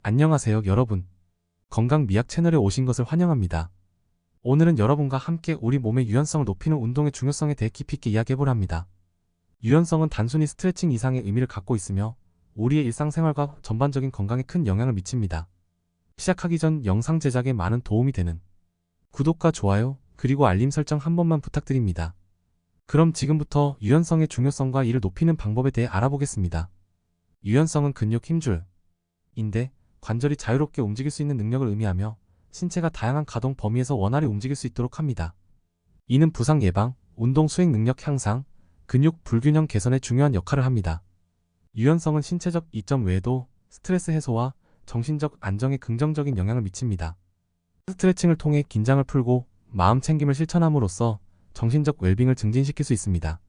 안녕하세요, 여러분. 건강미약 채널에 오신 것을 환영합니다. 오늘은 여러분과 함께 우리 몸의 유연성을 높이는 운동의 중요성에 대해 깊이 있게 이야기해보려 합니다. 유연성은 단순히 스트레칭 이상의 의미를 갖고 있으며 우리의 일상생활과 전반적인 건강에 큰 영향을 미칩니다. 시작하기 전 영상 제작에 많은 도움이 되는 구독과 좋아요, 그리고 알림 설정 한 번만 부탁드립니다. 그럼 지금부터 유연성의 중요성과 이를 높이는 방법에 대해 알아보겠습니다. 유연성은 근육, 힘줄, 인대, 관절이 자유롭게 움직일 수 있는 능력을 의미하며 신체가 다양한 가동 범위에서 원활히 움직일 수 있도록 합니다. 이는 부상 예방, 운동 수행 능력 향상, 근육 불균형 개선에 중요한 역할을 합니다. 유연성은 신체적 이점 외에도 스트레스 해소와 정신적 안정에 긍정적인 영향을 미칩니다. 스트레칭을 통해 긴장을 풀고 마음 챙김을 실천함으로써 정신적 웰빙을 증진시킬 수 있습니다.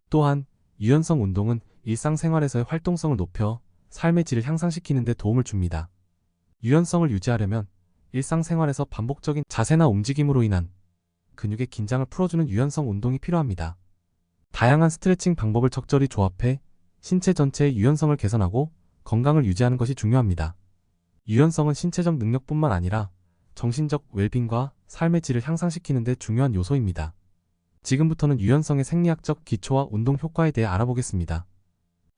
또한 유연성 운동은 일상생활에서의 활동성을 높여 삶의 질을 향상시키는 데 도움을 줍니다. 유연성을 유지하려면 일상생활에서 반복적인 자세나 움직임으로 인한 근육의 긴장을 풀어주는 유연성 운동이 필요합니다. 다양한 스트레칭 방법을 적절히 조합해 신체 전체의 유연성을 개선하고 건강을 유지하는 것이 중요합니다. 유연성은 신체적 능력뿐만 아니라 정신적 웰빙과 삶의 질을 향상시키는 데 중요한 요소입니다. 지금부터는 유연성의 생리학적 기초와 운동 효과에 대해 알아보겠습니다.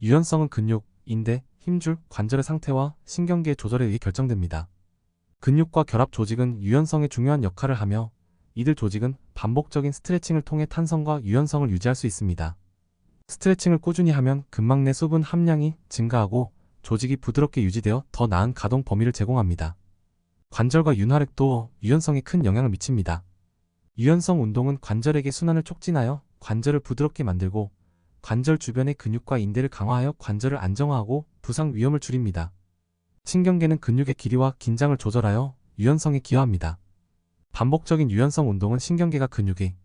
유연성은 근육, 인대, 힘줄, 관절의 상태와 신경계의 조절에 의해 결정됩니다. 근육과 결합 조직은 유연성에 중요한 역할을 하며 이들 조직은 반복적인 스트레칭을 통해 탄성과 유연성을 유지할 수 있습니다. 스트레칭을 꾸준히 하면 근막 내 수분 함량이 증가하고 조직이 부드럽게 유지되어 더 나은 가동 범위를 제공합니다. 관절과 윤활액도 유연성에 큰 영향을 미칩니다. 유연성 운동은 관절에게 순환을 촉진하여 관절을 부드럽게 만들고 관절 주변의 근육과 인대를 강화하여 관절을 안정화하고 부상 위험을 줄입니다. 신경계는 근육의 길이와 긴장을 조절하여 유연성에 기여합니다. 반복적인 유연성 운동은 신경계가 근육의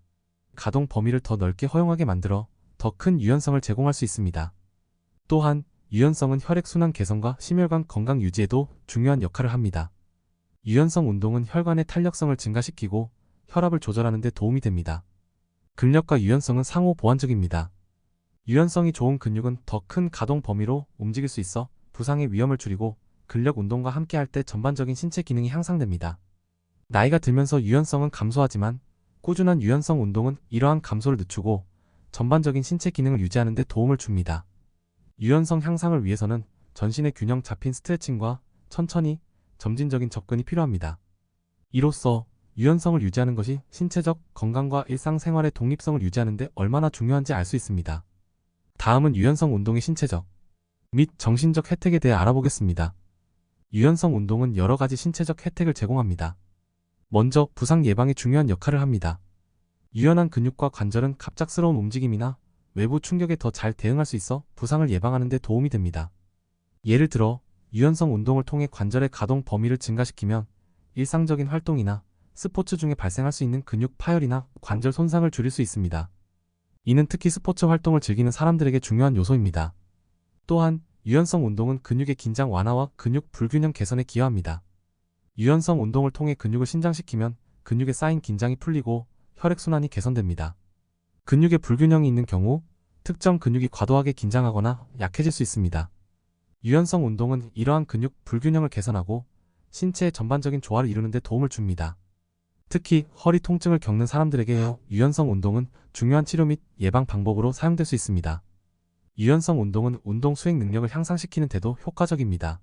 가동 범위를 더 넓게 허용하게 만들어 더 큰 유연성을 제공할 수 있습니다. 또한 유연성은 혈액순환 개선과 심혈관 건강 유지에도 중요한 역할을 합니다. 유연성 운동은 혈관의 탄력성을 증가시키고 혈압을 조절하는 데 도움이 됩니다. 근력과 유연성은 상호 보완적입니다. 유연성이 좋은 근육은 더 큰 가동 범위로 움직일 수 있어 부상의 위험을 줄이고 근력 운동과 함께할 때 전반적인 신체 기능이 향상됩니다. 나이가 들면서 유연성은 감소하지만 꾸준한 유연성 운동은 이러한 감소를 늦추고 전반적인 신체 기능을 유지하는 데 도움을 줍니다. 유연성 향상을 위해서는 전신의 균형 잡힌 스트레칭과 천천히 점진적인 접근이 필요합니다. 이로써 유연성을 유지하는 것이 신체적 건강과 일상생활의 독립성을 유지하는 데 얼마나 중요한지 알 수 있습니다. 다음은 유연성 운동의 신체적 및 정신적 혜택에 대해 알아보겠습니다. 유연성 운동은 여러 가지 신체적 혜택을 제공합니다. 먼저 부상 예방에 중요한 역할을 합니다. 유연한 근육과 관절은 갑작스러운 움직임이나 외부 충격에 더 잘 대응할 수 있어 부상을 예방하는 데 도움이 됩니다. 예를 들어 유연성 운동을 통해 관절의 가동 범위를 증가시키면 일상적인 활동이나 스포츠 중에 발생할 수 있는 근육 파열이나 관절 손상을 줄일 수 있습니다. 이는 특히 스포츠 활동을 즐기는 사람들에게 중요한 요소입니다. 또한 유연성 운동은 근육의 긴장 완화와 근육 불균형 개선에 기여합니다. 유연성 운동을 통해 근육을 신장시키면 근육에 쌓인 긴장이 풀리고 혈액순환이 개선됩니다. 근육의 불균형이 있는 경우 특정 근육이 과도하게 긴장하거나 약해질 수 있습니다. 유연성 운동은 이러한 근육 불균형을 개선하고 신체의 전반적인 조화를 이루는 데 도움을 줍니다. 특히 허리 통증을 겪는 사람들에게 유연성 운동은 중요한 치료 및 예방 방법으로 사용될 수 있습니다. 유연성 운동은 운동 수행 능력을 향상시키는 데도 효과적입니다.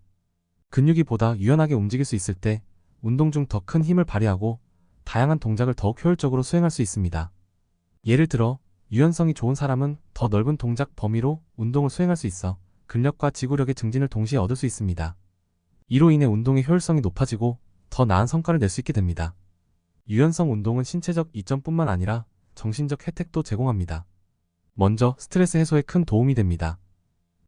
근육이 보다 유연하게 움직일 수 있을 때 운동 중 더 큰 힘을 발휘하고 다양한 동작을 더욱 효율적으로 수행할 수 있습니다. 예를 들어 유연성이 좋은 사람은 더 넓은 동작 범위로 운동을 수행할 수 있어 근력과 지구력의 증진을 동시에 얻을 수 있습니다. 이로 인해 운동의 효율성이 높아지고 더 나은 성과를 낼 수 있게 됩니다. 유연성 운동은 신체적 이점뿐만 아니라 정신적 혜택도 제공합니다. 먼저 스트레스 해소에 큰 도움이 됩니다.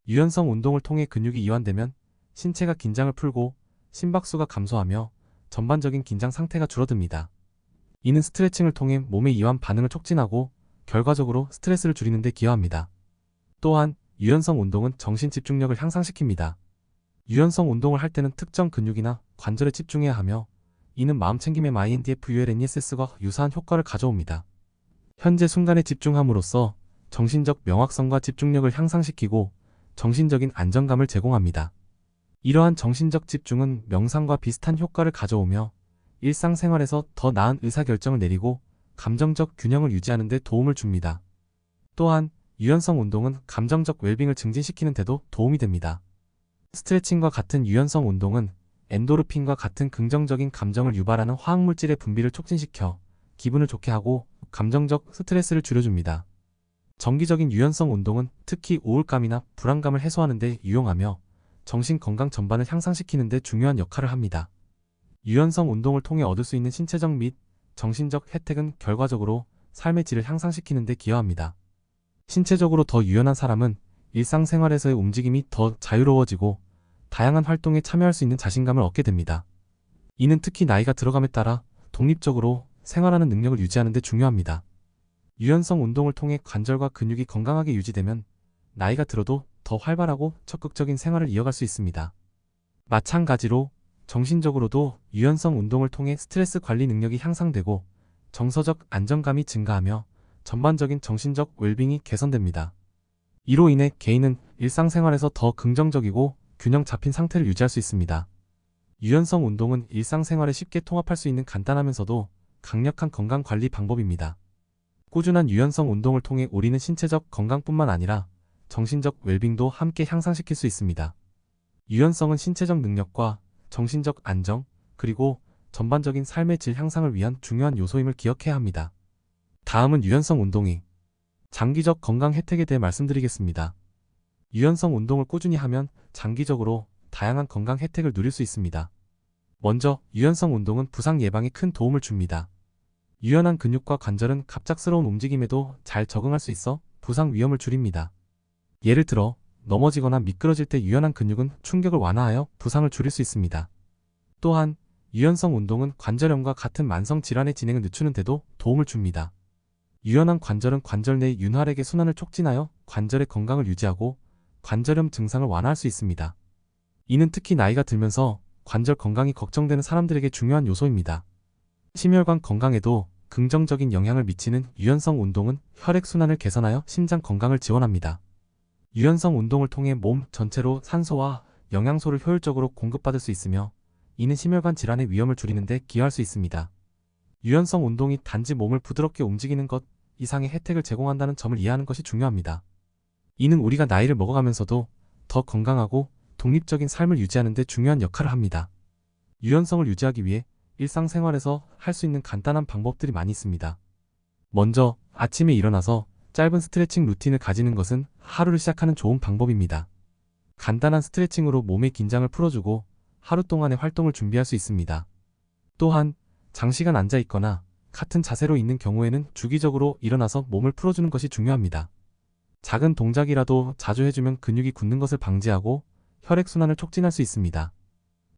유연성 운동을 통해 근육이 이완되면 신체가 긴장을 풀고 심박수가 감소하며 전반적인 긴장 상태가 줄어듭니다. 이는 스트레칭을 통해 몸의 이완 반응을 촉진하고 결과적으로 스트레스를 줄이는 데 기여합니다. 또한 유연성 운동은 정신 집중력을 향상시킵니다. 유연성 운동을 할 때는 특정 근육이나 관절에 집중해야 하며 이는 마음챙김의 mindfulness과 유사한 효과를 가져옵니다. 현재 순간에 집중함으로써 정신적 명확성과 집중력을 향상시키고 정신적인 안정감을 제공합니다. 이러한 정신적 집중은 명상과 비슷한 효과를 가져오며 일상생활에서 더 나은 의사결정을 내리고 감정적 균형을 유지하는 데 도움을 줍니다. 또한 유연성 운동은 감정적 웰빙을 증진시키는 데도 도움이 됩니다. 스트레칭과 같은 유연성 운동은 엔도르핀과 같은 긍정적인 감정을 유발하는 화학물질의 분비를 촉진시켜 기분을 좋게 하고 감정적 스트레스를 줄여줍니다. 정기적인 유연성 운동은 특히 우울감이나 불안감을 해소하는 데 유용하며 정신 건강 전반을 향상시키는 데 중요한 역할을 합니다. 유연성 운동을 통해 얻을 수 있는 신체적 및 정신적 혜택은 결과적으로 삶의 질을 향상시키는 데 기여합니다. 신체적으로 더 유연한 사람은 일상생활에서의 움직임이 더 자유로워지고 다양한 활동에 참여할 수 있는 자신감을 얻게 됩니다. 이는 특히 나이가 들어감에 따라 독립적으로 생활하는 능력을 유지하는 데 중요합니다. 유연성 운동을 통해 관절과 근육이 건강하게 유지되면 나이가 들어도 더 활발하고 적극적인 생활을 이어갈 수 있습니다. 마찬가지로 정신적으로도 유연성 운동을 통해 스트레스 관리 능력이 향상되고 정서적 안정감이 증가하며 전반적인 정신적 웰빙이 개선됩니다. 이로 인해 개인은 일상생활에서 더 긍정적이고 균형 잡힌 상태를 유지할 수 있습니다. 유연성 운동은 일상생활에 쉽게 통합할 수 있는 간단하면서도 강력한 건강관리 방법입니다. 꾸준한 유연성 운동을 통해 우리는 신체적 건강뿐만 아니라 정신적 웰빙도 함께 향상시킬 수 있습니다. 유연성은 신체적 능력과 정신적 안정, 그리고 전반적인 삶의 질 향상을 위한 중요한 요소임을 기억해야 합니다. 다음은 유연성 운동이 장기적 건강 혜택에 대해 말씀드리겠습니다. 유연성 운동을 꾸준히 하면 장기적으로 다양한 건강 혜택을 누릴 수 있습니다. 먼저 유연성 운동은 부상 예방에 큰 도움을 줍니다. 유연한 근육과 관절은 갑작스러운 움직임에도 잘 적응할 수 있어 부상 위험을 줄입니다. 예를 들어 넘어지거나 미끄러질 때 유연한 근육은 충격을 완화하여 부상을 줄일 수 있습니다. 또한 유연성 운동은 관절염과 같은 만성 질환의 진행을 늦추는 데도 도움을 줍니다. 유연한 관절은 관절 내 윤활액의 순환을 촉진하여 관절의 건강을 유지하고 관절염 증상을 완화할 수 있습니다. 이는 특히 나이가 들면서 관절 건강이 걱정되는 사람들에게 중요한 요소입니다. 심혈관 건강에도 긍정적인 영향을 미치는 유연성 운동은 혈액순환을 개선하여 심장 건강을 지원합니다. 유연성 운동을 통해 몸 전체로 산소와 영양소를 효율적으로 공급받을 수 있으며 이는 심혈관 질환의 위험을 줄이는 데 기여할 수 있습니다. 유연성 운동이 단지 몸을 부드럽게 움직이는 것 이상의 혜택을 제공한다는 점을 이해하는 것이 중요합니다. 이는 우리가 나이를 먹어가면서도 더 건강하고 독립적인 삶을 유지하는 데 중요한 역할을 합니다. 유연성을 유지하기 위해 일상생활에서 할 수 있는 간단한 방법들이 많이 있습니다. 먼저 아침에 일어나서 짧은 스트레칭 루틴을 가지는 것은 하루를 시작하는 좋은 방법입니다. 간단한 스트레칭으로 몸의 긴장을 풀어주고 하루 동안의 활동을 준비할 수 있습니다. 또한 장시간 앉아 있거나 같은 자세로 있는 경우에는 주기적으로 일어나서 몸을 풀어주는 것이 중요합니다. 작은 동작이라도 자주 해주면 근육이 굳는 것을 방지하고 혈액순환을 촉진할 수 있습니다.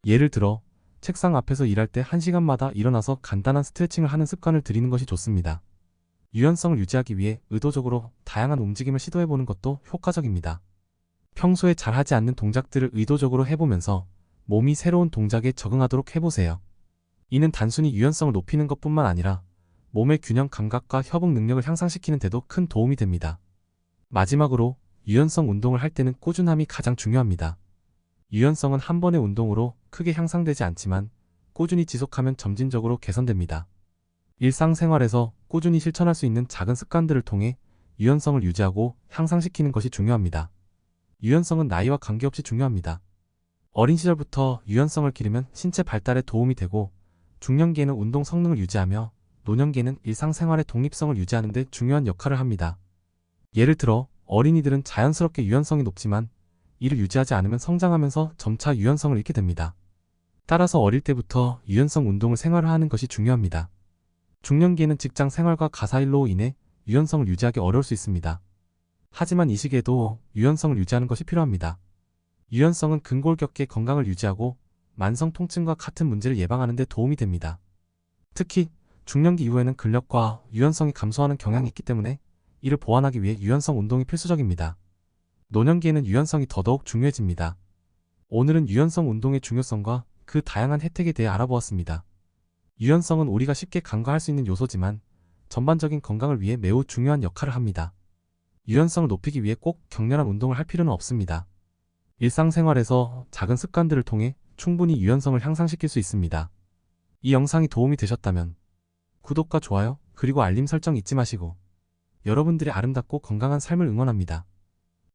예를 들어 책상 앞에서 일할 때 1시간마다 일어나서 간단한 스트레칭을 하는 습관을 들이는 것이 좋습니다. 유연성을 유지하기 위해 의도적으로 다양한 움직임을 시도해보는 것도 효과적입니다. 평소에 잘하지 않는 동작들을 의도적으로 해보면서 몸이 새로운 동작에 적응하도록 해보세요. 이는 단순히 유연성을 높이는 것뿐만 아니라 몸의 균형 감각과 협응 능력을 향상시키는 데도 큰 도움이 됩니다. 마지막으로 유연성 운동을 할 때는 꾸준함이 가장 중요합니다. 유연성은 한 번의 운동으로 크게 향상되지 않지만 꾸준히 지속하면 점진적으로 개선됩니다. 일상생활에서 꾸준히 실천할 수 있는 작은 습관들을 통해 유연성을 유지하고 향상시키는 것이 중요합니다. 유연성은 나이와 관계없이 중요합니다. 어린 시절부터 유연성을 기르면 신체 발달에 도움이 되고 중년기에는 운동 성능을 유지하며 노년기에는 일상생활의 독립성을 유지하는 데 중요한 역할을 합니다. 예를 들어 어린이들은 자연스럽게 유연성이 높지만 이를 유지하지 않으면 성장하면서 점차 유연성을 잃게 됩니다. 따라서 어릴 때부터 유연성 운동을 생활화하는 것이 중요합니다. 중년기에는 직장 생활과 가사일로 인해 유연성을 유지하기 어려울 수 있습니다. 하지만 이 시기에도 유연성을 유지하는 것이 필요합니다. 유연성은 근골격계 건강을 유지하고 만성 통증과 같은 문제를 예방하는 데 도움이 됩니다. 특히 중년기 이후에는 근력과 유연성이 감소하는 경향이 있기 때문에 이를 보완하기 위해 유연성 운동이 필수적입니다. 노년기에는 유연성이 더더욱 중요해집니다. 오늘은 유연성 운동의 중요성과 그 다양한 혜택에 대해 알아보았습니다. 유연성은 우리가 쉽게 간과할 수 있는 요소지만 전반적인 건강을 위해 매우 중요한 역할을 합니다. 유연성을 높이기 위해 꼭 격렬한 운동을 할 필요는 없습니다. 일상생활에서 작은 습관들을 통해 충분히 유연성을 향상시킬 수 있습니다. 이 영상이 도움이 되셨다면 구독과 좋아요, 그리고 알림 설정 잊지 마시고 여러분들의 아름답고 건강한 삶을 응원합니다.